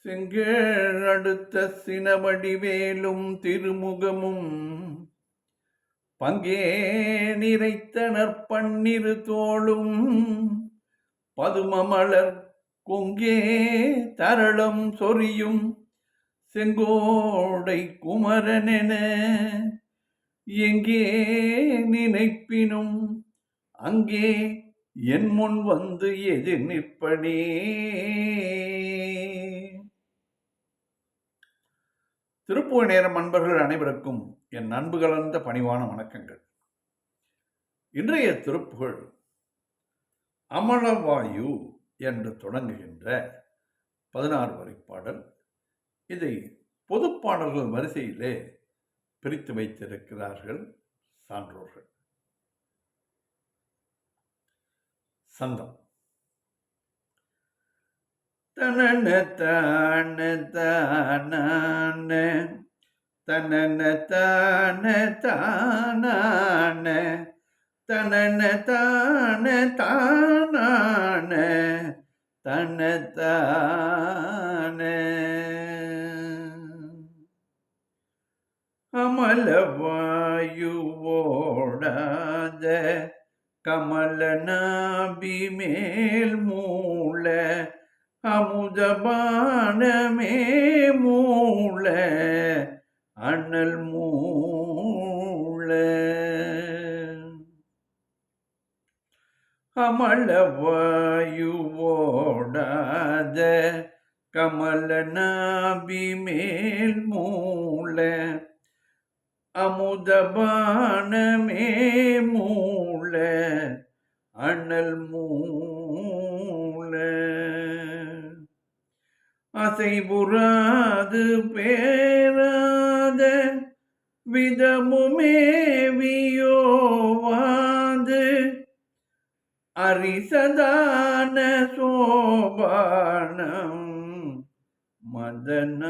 செங்கேழ் அடுத்த சினவடிவேலும் திருமுகமும் பங்கே நிறைத்தனர் பன்னிரு தோளும் பதுமமலர் கொங்கே தரளம் சொரியும் செங்கோடை குமரனென எங்கே நினைப்பினும் அங்கே என் முன் வந்து எதிர் நிற்பனே. திருப்புகழ் நேரம் அன்பர்கள் அனைவருக்கும் என் அன்பு கலந்த பணிவான வணக்கங்கள். இன்றைய திருப்புகழ் அமலவாயு என்று தொடங்குகின்ற 16 வரி பாடல். இதை பொதுப்பாடல்கள் வரிசையிலே பிரித்து வைத்திருக்கிறார்கள் சான்றோர்கள். சந்தம் தனன தான தான தனன தான தான தனன தான தான தனதான அமலவாயுவோடாத கமலநாபி மேல் மூல அமுதபானமே மூல அனல் மூல அமலவாயுவோடாத கமலநாபி மேல் மூல அமுதபானமே மூல அனல் மூல அசைபுறாது பேராத விதமுமே வியோவாது அரிசதான சோபானம் மதனாளே.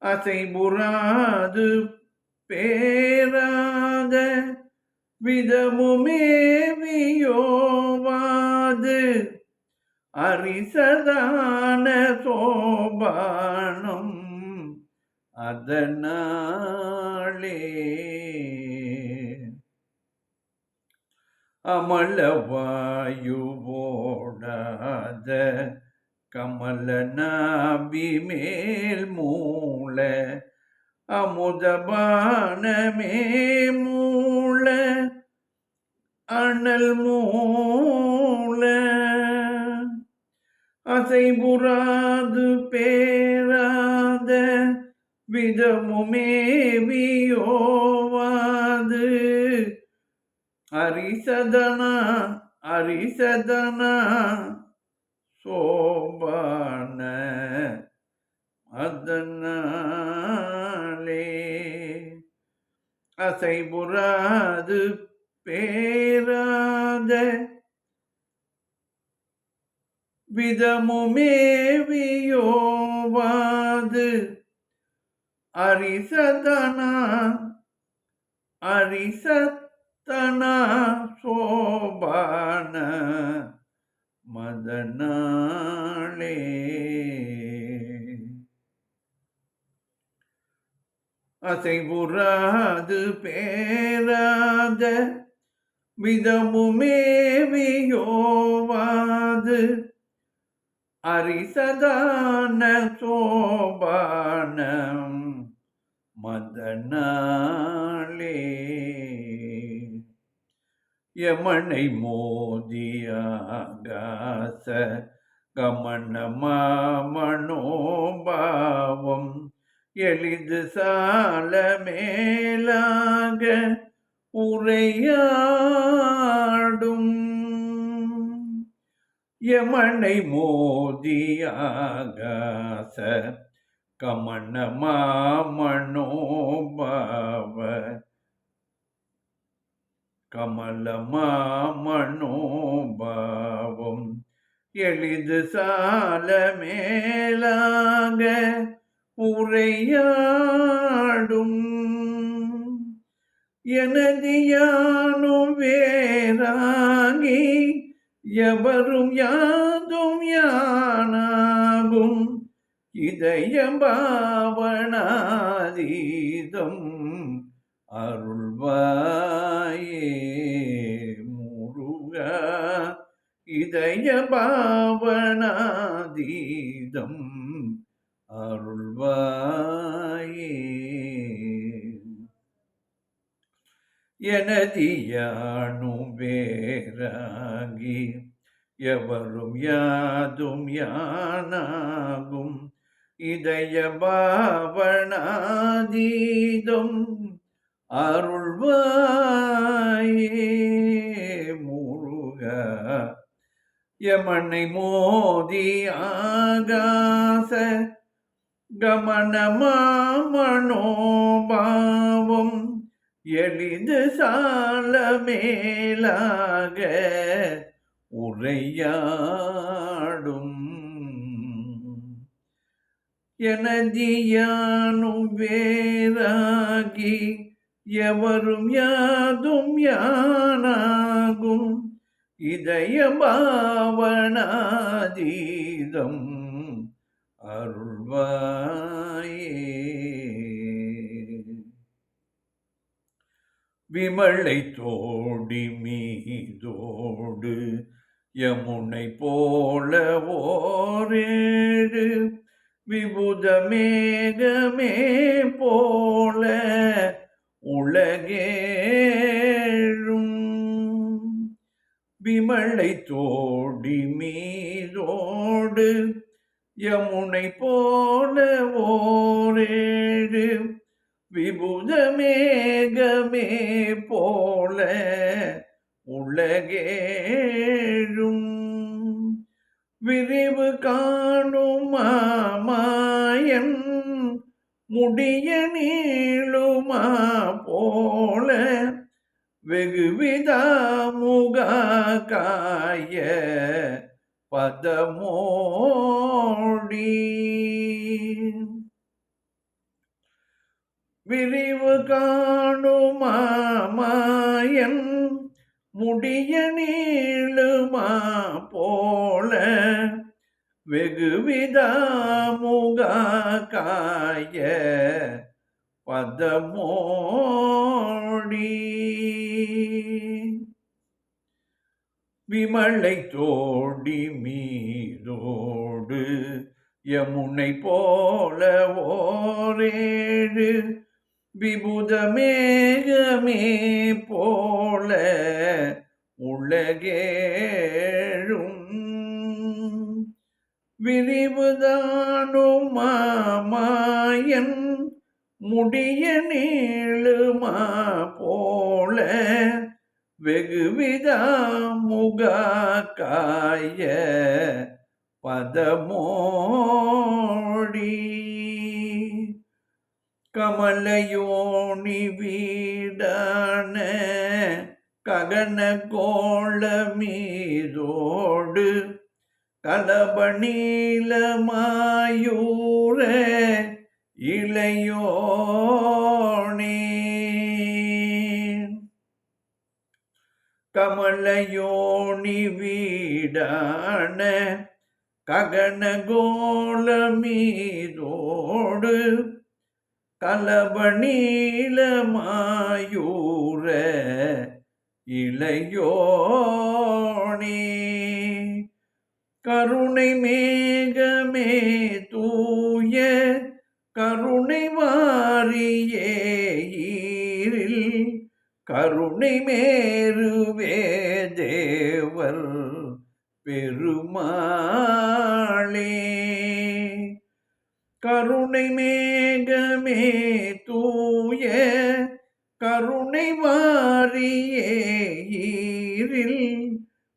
அசைபுறாது பேராத விதமுமே வியோவாது அரிசதான சோபானம் அதனாலே. அமலவாயுவோடாத கமலநாபி மேல் மூல அமுதபானமே மூல அனல் மூல அசைபுறாது பேராத விதமுமே வியோவாது அரிசதனா அரிசதனா சோபான அதனாலே. அசைபுறாது பேராத விதமுமே வியோவாது அரிசதனா அரிசத்தனா சோபான மதனாளே. அசைபுறாது பேராத விதமுமே வியோவாது அரிசதான சோபானம் மதனாளே. யமனை மோதியாகாச கமன மாமனோபாவம் எளிது சால மேலாக உரையாடும். யமனை மோதியாகாச கமன மாமனோபாவ கமலமாமனோபாவம் எளிது சால மேலாக உரையாடும். எனதியானும் வேறாகி எவரும் யாதும் யானாகும் இதயம் பாவனாதீதம் அருள்வாயே முருகா இதய பாவனாதீதம் அருள்வாயே எனதியானும் வேறாகி எவரும் யாதும் யானாகும் இதய பாவனாதீதம் அருள்வாயே முருகா யமனை மோதி ஆகாச கமனமாமனோபாவம் எளிது சால மேலாக உரையாடும் எனதியானும் வேறாகி எவரும் யாதும் யானாகும் இதய பாவனாதீதம் அருள்வாயே விமலை தோடி மீதோடு யமுனை போல ஓரேடு விபுத மேகமே போல உலகேழும் விமலை தோடி மீதோடு யமுனை போல ஓரேடு விபுத மேகமே போல உலகேழும் விரிவு காணும் மாமாயன் முடிய நீளுமா போல வெகுவிதாமுக காய பதமோடி விரிவு காணுமாயன் முடிய நீளுமா போல வெகுவிதாமுக காய பதமோடி விமலை தோடி மீதோடு யமுனை போல ஓரேடு விபுத மேகமே போல உலகேழும் விரிவுதானும் மாமாயன் முடிய நீளுமா போல வெகுவிதாமுக காய பதமோடி கமலயோனி வீடான ககன கோள மீதோடு கலபநீலமாயூர இளையோனே கமலயோனி வீடான ககனகோள மீதோடு கலபநீலமாயூர இளையோனே கருணை மேகமே தூய கருணை வாரியே ஈரில் கருணை மேருவே தேவர் பெருமாளே கருணை மேகமே தூய கருணை வாரியே ஈரில்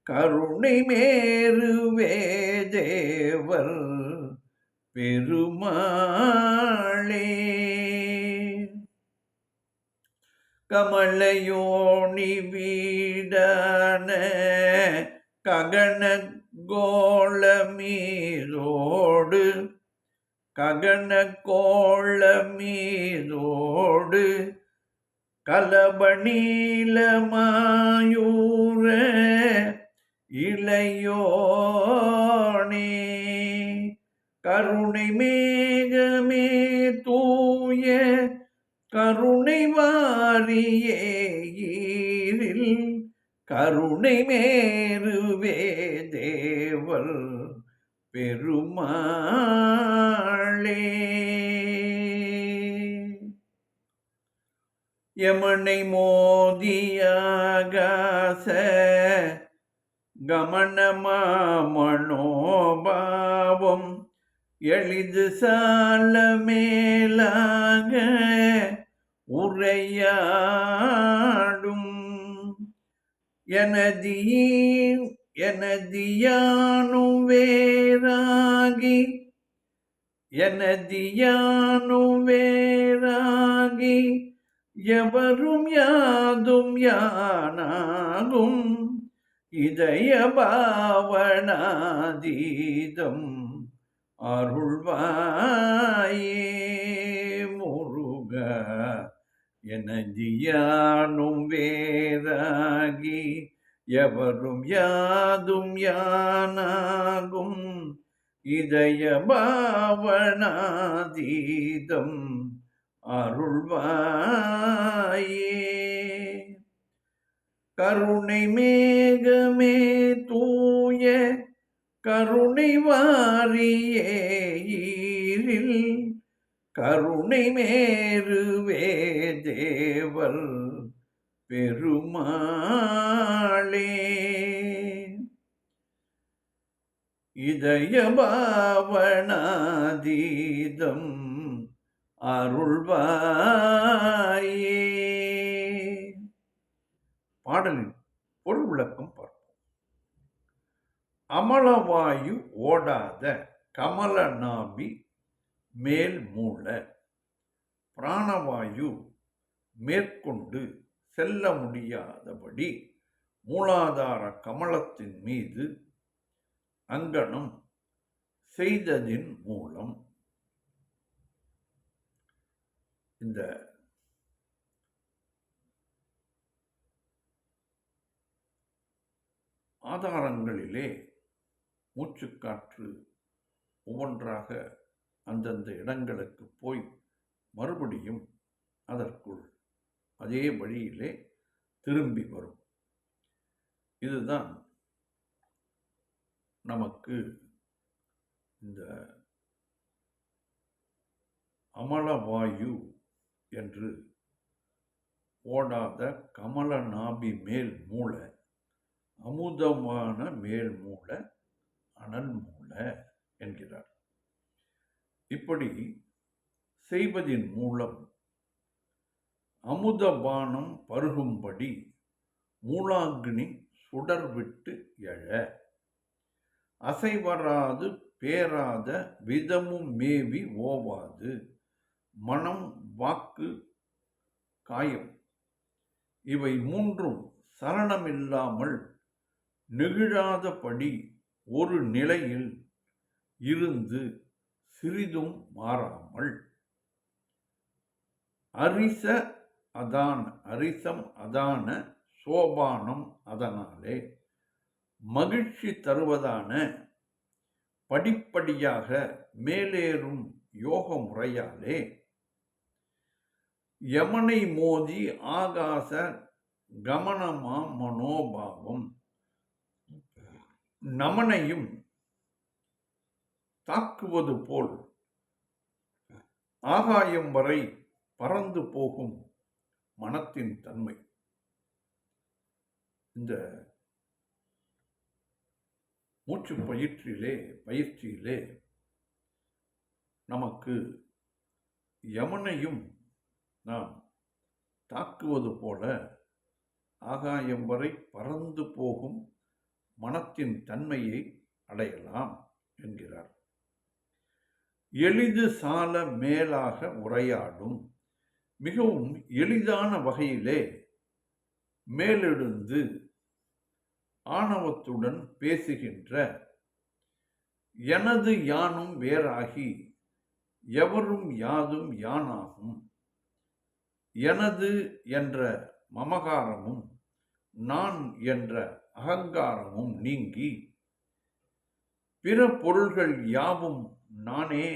கருணை மேருவே தேவர் பெருமாளே கமலயோனி வீடான ககன கோள மீதோடு ககன கோள மீதோடு கலபநீலமாயூர இளையோனே கருணை மேகமே தூய கருணை வாரியே ஈரில் கருணை மேருவே தேவர் பெருமாளே யமனை மோதியாகாச கமனமாமனோபாவம் எளிது சால மேலாக உரையாடும் எனதியானும் வேறாகி எனதியானும் வேறாகி எவரும் யாதும் யானாகும் இதய பாவனாதீதம் அருள்வாயே முருக எனதியானும் வேறாகி எவரும் யாதும் யானாகும் இதய பாவனாதீதம் அருள்வாயே கருணை மேகமே தூய கருணை வாரியே ஈரில் கருணை மேருவே தேவர் பெருமாளே இதய பாவனாதீதம் அருள்வாயே. பாடலின் பொருள் விளக்கம் பார்ப்போம். அமலவாயு ஓடாத கமல நாபி மேல் மூல பிராணவாயு மேற்கொண்டு செல்ல முடியாதபடி மூலாதார கமலத்தின் மீது அங்கனம் செய்ததின் மூலம் இந்த ஆதாரங்களிலே மூச்சுக்காற்று ஒவ்வொன்றாக அந்தந்த இடங்களுக்கு போய் மறுபடியும் அதற்குள் அதே வழியிலே திரும்பி வரும். இதுதான் நமக்கு இந்த அமலவாயு என்று ஓடாத கமல நாபி மேல் மூல அமுதமான மேல் மூல அனல் மூல என்கிறார். இப்படி செய்வதின் மூலம் அமுதபானம் பருகும்படி மூலாக்னி சுடர்விட்டு எழ அசைவராது பேராத விதமும் மேவி ஓவாது மனம் வாக்கு காயம் இவை மூன்றும் சலனமில்லாமல் நெகிழாதபடி ஒரு நிலையில் இருந்து சிறிதும் மாறாமல் அரிசம் அதான சோபானம் அதனாலே மகிழ்ச்சி தருவதான படிப்படியாக மேலேறும் யோக முறையாலே யமனை மோதி ஆகாச கமனமா மனோபாவம் நமனையும் தாக்குவது போல் ஆகாயம் வரை பறந்து போகும் மனத்தின் தன்மை. இந்த மூச்சு பயிற்சியிலே நமக்கு யமனையும் நாம் தாக்குவது போல ஆகாயம் வரை பறந்து போகும் மனத்தின் தன்மையை அடையலாம் என்கிறார். எளிது சால மேலாக உரையாடும் மிகவும் எளிதான வகையிலே மேலெழுந்து ஆணவத்துடன் பேசுகின்ற எனது யானும் வேறாகி எவரும் யாதும் யானாகும் எனது என்ற மமகாரமும் நான் என்ற அகங்காரமும் நீங்கி பிற பொருள்கள் யாவும் நானே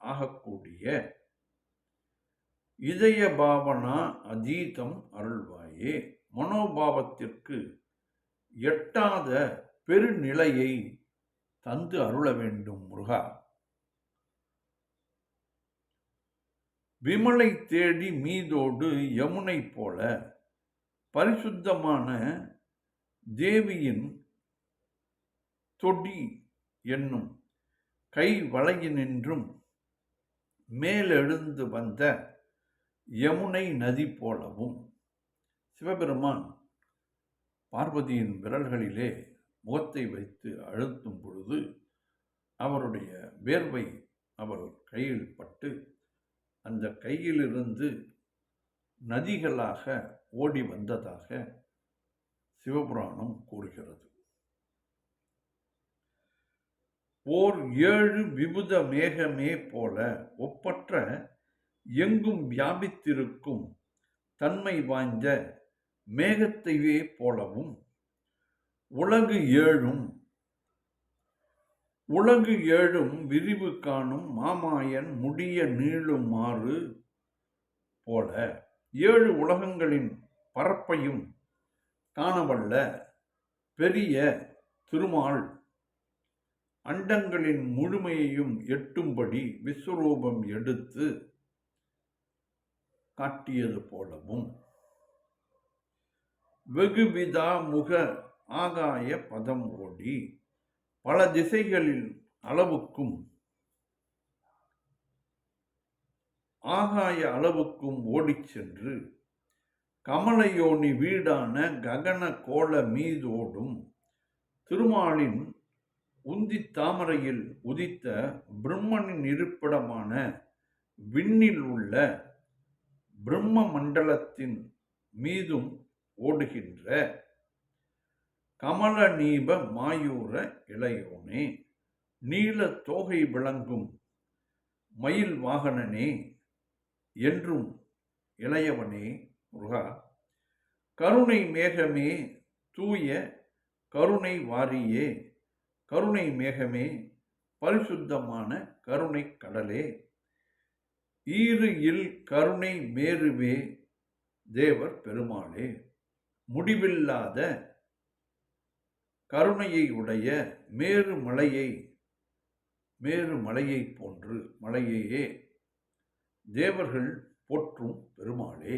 ஆகக்கூடிய இதய பாவனா அதீதம் அருள்வாயே. மனோபாவத்திற்கு எட்டாத பெருநிலையை தந்து அருள வேண்டும் முருகா. விமலை தேடி மீதோடு யமுனை போல பரிசுத்தமான தேவியின் தொடி என்னும் கை வளையினின்றும் மேலெழுந்து வந்த யமுனை நதி போலவும் சிவபெருமான் பார்வதியின் விரல்களிலே முகத்தை வைத்து அழுத்தும் பொழுது அவருடைய வேர்வை அவர் கையில் பட்டு அந்த கையிலிருந்து நதிகளாக ஓடி வந்ததாக சிவபுராணம் கூறுகிறது. ஓர் 7 விபுத மேகமே போல ஒப்பற்ற எங்கும் வியாபித்திருக்கும் தன்மை வாய்ந்த மேகத்தையே போலவும் உலகு ஏழும் விரிவு காணும் மாமாயன் முடிய நீளுமாறு போல 7 உலகங்களின் பரப்பையும் காணவல்ல பெரிய திருமால் அண்டங்களின் முழுமையையும் எட்டும்படி விஸ்வரூபம் எடுத்து காட்டியது போலவும் வெகுவிதா முக ஆகாய பதம் ஓடி பல திசைகளில் அளவுக்கும் ஆகாய அளவுக்கும் ஓடிச் சென்று கமலயோனி வீடான ககன கோல மீதோடும் திருமாலின் உந்தி தாமரையில் உதித்த பிரம்மனின் இருப்பிடமான விண்ணில் உள்ள பிரம்ம மண்டலத்தின் மீதும் ஓடுகின்ற கமல நீப மாயூர இளையோனே, நீல தோகை விளங்கும் மயில் வாகனனே என்றும் இளையவனே முருகா, கருணை மேகமே தூய கருணை வாரியே, கருணை மேகமே பரிசுத்தமான கருணை கடலே, ஈறு இல் கருணை மேருவே தேவர் பெருமாளே, முடிவில்லாத கருணையை உடைய மேரு மலையை போன்று மலையையே தேவர்கள் போற்றும் பெருமாளே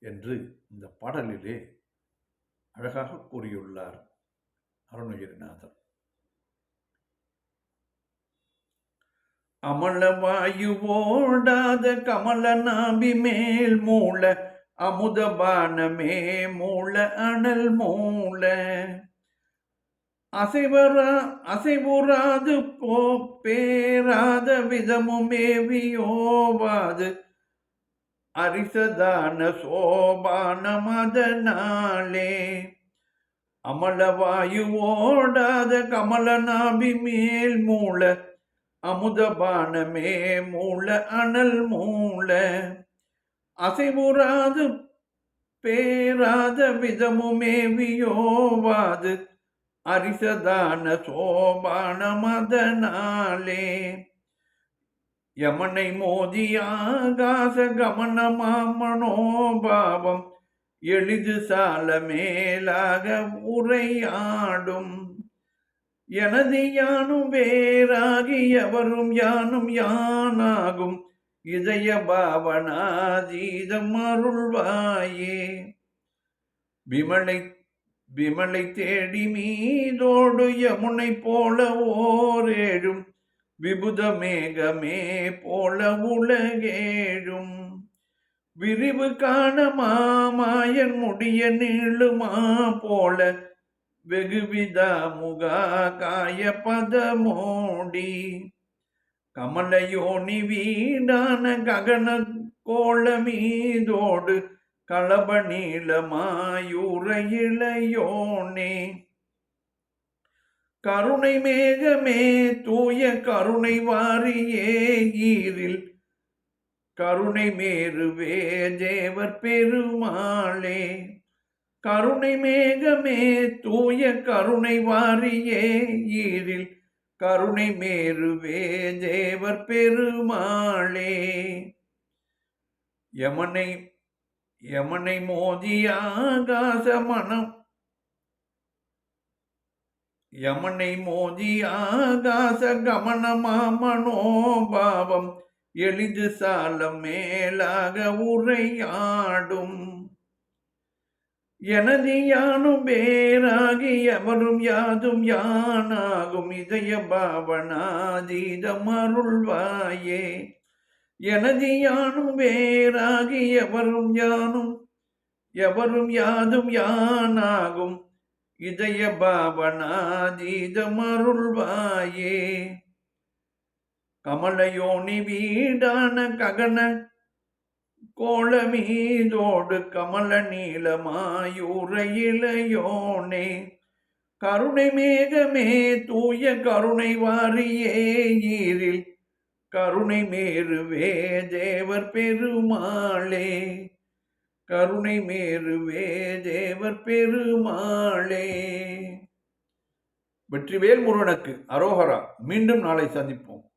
என்று இந்த பாடலிலே அழகாக கூறியுள்ளார் அருணகிரிநாதர். அமலவாயுவோடாத கமல நாபி மேல் மூல அமுதபானமே மூல அனல் மூல அசைவுறாது பேராத விதமுமேவியோவாது அரிசதான சோபான மதனாலே. அமலவாயுவோடாத கமலநாபி மேல் மூல அமுதபானமே மூல அனல் மூல அசைவுறாது பேராத விதமுமேவியோவாது அரிசதான சோபான மதனாலே. யமனை மோதி ஆகாச கமனமாமனோபாவம் எளிது சால மேலாக உரையாடும் எனது யானும் வேறாகி எவரும் யானும் யானாகும் இதய பாவனாதீதம் அருள்வாயே. விமலை தேடி மீதோடு யமுனை போல ஓரேழும் விபுத மேகமே போல உலகேழும் விரிவு காண மாமாயன் முடிய நீளுமா போல வெகுவிதா முகா காய பதமோடி கமலயோனி வீடான ககன கோள மீதோடு களப நீளமாயூர இளையோனே. கருணை மேகமே தூய கருணை வாரியே ஈரில் கருணை மேருவே தேவர் பெருமாளே. கருணை மேகமே தூய கருணை வாரியே ஈரில் கருணை மேருவே தேவர் பெருமாளே. யமனை யமனை மோதி ஆகாச மனம் யமனை மோதி ஆகாச கமனமா மனோபாவம் எளிது சாலம் மேலாக உரையாடும். எனது யானும் வேறாகி எவரும் யாதும் யானாகும் இதய பாவனாதீதம் அருள்வாயே. எனது யானும் வேறாகி எவரும் யாதும் யானாகும் இதய பாவனாதீதம் அருள்வாயே. கமலயோனி வீடான ககன கோலமீதோடு கமல நீலமாயூர இளையோனே. கருணை மேகமே தூய கருணை வாரியே ஈரில் கருணை மேருவே தேவர் பெருமாளே. கருணை மேருவே தேவர் பெருமாளே. வெற்றிவேல் முருகனுக்கு அரோகரா. மீண்டும் நாளை சந்திப்போம்.